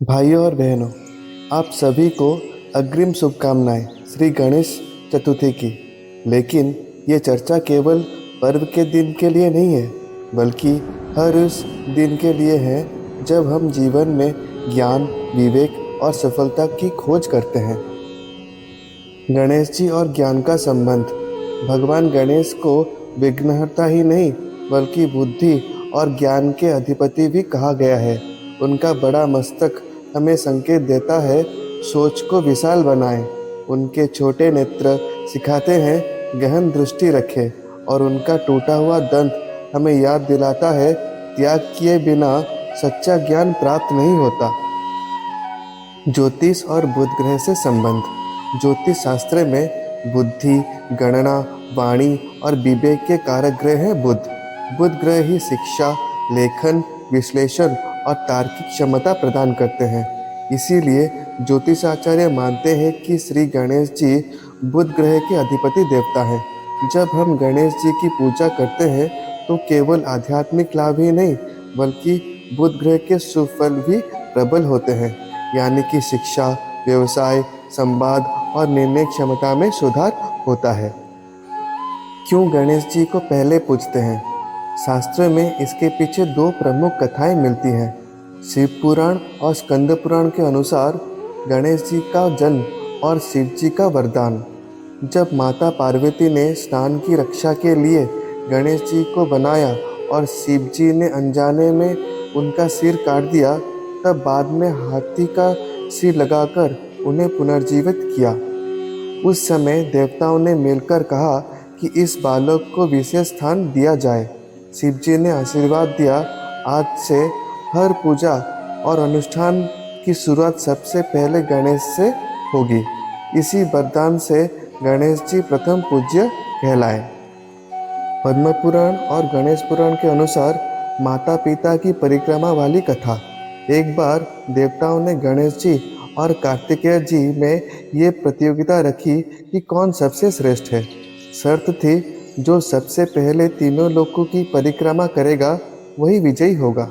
भाइयों और बहनों, आप सभी को अग्रिम शुभकामनाएं श्री गणेश चतुर्थी की। लेकिन ये चर्चा केवल पर्व के दिन के लिए नहीं है, बल्कि हर उस दिन के लिए है जब हम जीवन में ज्ञान, विवेक और सफलता की खोज करते हैं। गणेश जी और ज्ञान का संबंध। भगवान गणेश को विघ्नहर्ता ही नहीं, बल्कि बुद्धि और ज्ञान के अधिपति भी कहा गया है। उनका बड़ा मस्तक हमें संकेत देता है, सोच को विशाल बनाएं। उनके छोटे नेत्र सिखाते हैं गहन दृष्टि रखें, और उनका टूटा हुआ दंत हमें याद दिलाता है, त्याग किए बिना सच्चा ज्ञान प्राप्त नहीं होता। ज्योतिष और बुध ग्रह से संबंध। ज्योतिष शास्त्र में बुद्धि, गणना, वाणी और विवेक के कारक ग्रह है बुध। बुध ग्रह ही शिक्षा, लेखन, विश्लेषण और तार्किक क्षमता प्रदान करते हैं। इसीलिए ज्योतिषाचार्य मानते हैं कि श्री गणेश जी बुध ग्रह के अधिपति देवता हैं। जब हम गणेश जी की पूजा करते हैं तो केवल आध्यात्मिक लाभ ही नहीं, बल्कि बुध ग्रह के शुभ फल भी प्रबल होते हैं, यानी कि शिक्षा, व्यवसाय, संवाद और निर्णय क्षमता में सुधार होता है। क्यों गणेश जी को पहले पूजते हैं? शास्त्र में इसके पीछे दो प्रमुख कथाएं मिलती हैं। शिव पुराण और स्कंद पुराण के अनुसार गणेश जी का जन्म और शिव जी का वरदान। जब माता पार्वती ने स्नान की रक्षा के लिए गणेश जी को बनाया और शिव जी ने अनजाने में उनका सिर काट दिया, तब बाद में हाथी का सिर लगाकर उन्हें पुनर्जीवित किया। उस समय देवताओं ने मिलकर कहा कि इस बालक को विशेष स्थान दिया जाए। शिव जी ने आशीर्वाद दिया, आज से हर पूजा और अनुष्ठान की शुरुआत सबसे पहले गणेश से होगी। इसी वरदान से गणेश जी प्रथम पूज्य कहलाए। पद्म पुराण और गणेश पुराण के अनुसार माता पिता की परिक्रमा वाली कथा। एक बार देवताओं ने गणेश जी और कार्तिकेय जी में ये प्रतियोगिता रखी कि कौन सबसे श्रेष्ठ है। शर्त थी, जो सबसे पहले तीनों लोकों की परिक्रमा करेगा वही विजयी होगा।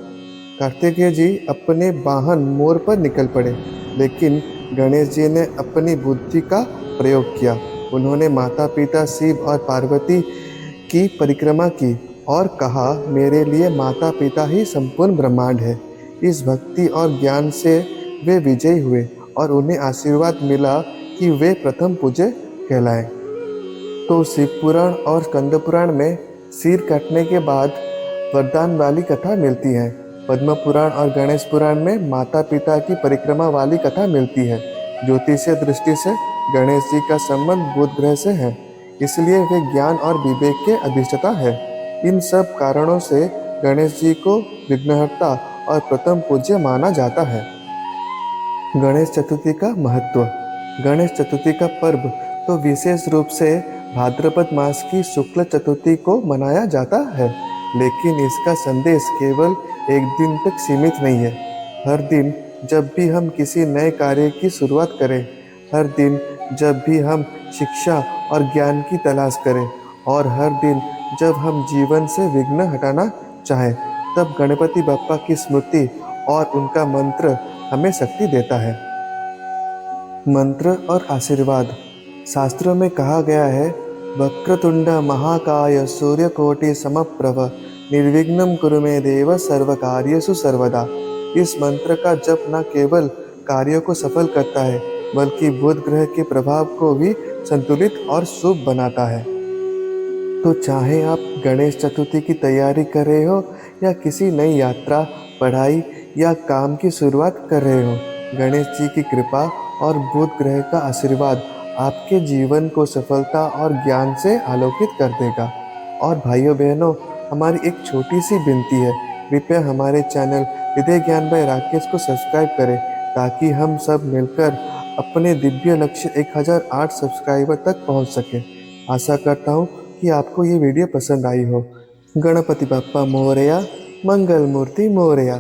कार्तिकेय जी अपने वाहन मोर पर निकल पड़े, लेकिन गणेश जी ने अपनी बुद्धि का प्रयोग किया। उन्होंने माता पिता शिव और पार्वती की परिक्रमा की और कहा, मेरे लिए माता पिता ही संपूर्ण ब्रह्मांड है। इस भक्ति और ज्ञान से वे विजयी हुए और उन्हें आशीर्वाद मिला कि वे प्रथम पूज्य कहलाएं। तो शिव पुराण और स्कंद पुराण में सिर कटने के बाद वरदान वाली कथा मिलती है। पद्म पुराण और गणेश पुराण में माता पिता की परिक्रमा वाली कथा मिलती है। ज्योतिषीय दृष्टि से गणेश जी का संबंध बुध ग्रह से है, इसलिए वे ज्ञान और विवेक के अधिष्ठाता है। इन सब कारणों से गणेश जी को विघ्नहर्ता और प्रथम पूज्य माना जाता है। गणेश चतुर्थी का महत्व। गणेश चतुर्थी का पर्व तो विशेष रूप से भाद्रपद मास की शुक्ल चतुर्थी को मनाया जाता है, लेकिन इसका संदेश केवल एक दिन तक सीमित नहीं है। हर दिन जब भी हम किसी नए कार्य की शुरुआत करें, हर दिन जब भी हम शिक्षा और ज्ञान की तलाश करें, और हर दिन जब हम जीवन से विघ्न हटाना चाहें, तब गणपति बप्पा की स्मृति और उनका मंत्र हमें शक्ति देता है। मंत्र और आशीर्वाद। शास्त्रों में कहा गया है, वक्रतुंड महाकाय सूर्यकोटि समप्रभ निर्विघ्नं कुरु मे देव सर्वकार्येषु सर्वदा। इस मंत्र का जप न केवल कार्यों को सफल करता है, बल्कि बुध ग्रह के प्रभाव को भी संतुलित और शुभ बनाता है। तो चाहे आप गणेश चतुर्थी की तैयारी कर रहे हो या किसी नई यात्रा, पढ़ाई या काम की शुरुआत कर रहे हो, गणेश जी की कृपा और बुध ग्रह का आशीर्वाद आपके जीवन को सफलता और ज्ञान से आलोकित कर देगा। और भाइयों बहनों, हमारी एक छोटी सी विनती है, कृपया हमारे चैनल हृदय ज्ञान बाय राकेश को सब्सक्राइब करें, ताकि हम सब मिलकर अपने दिव्य लक्ष्य 1008 सब्सक्राइबर तक पहुंच सकें। आशा करता हूं कि आपको ये वीडियो पसंद आई हो। गणपति बप्पा मोरया, मंगल मूर्ति मोरया।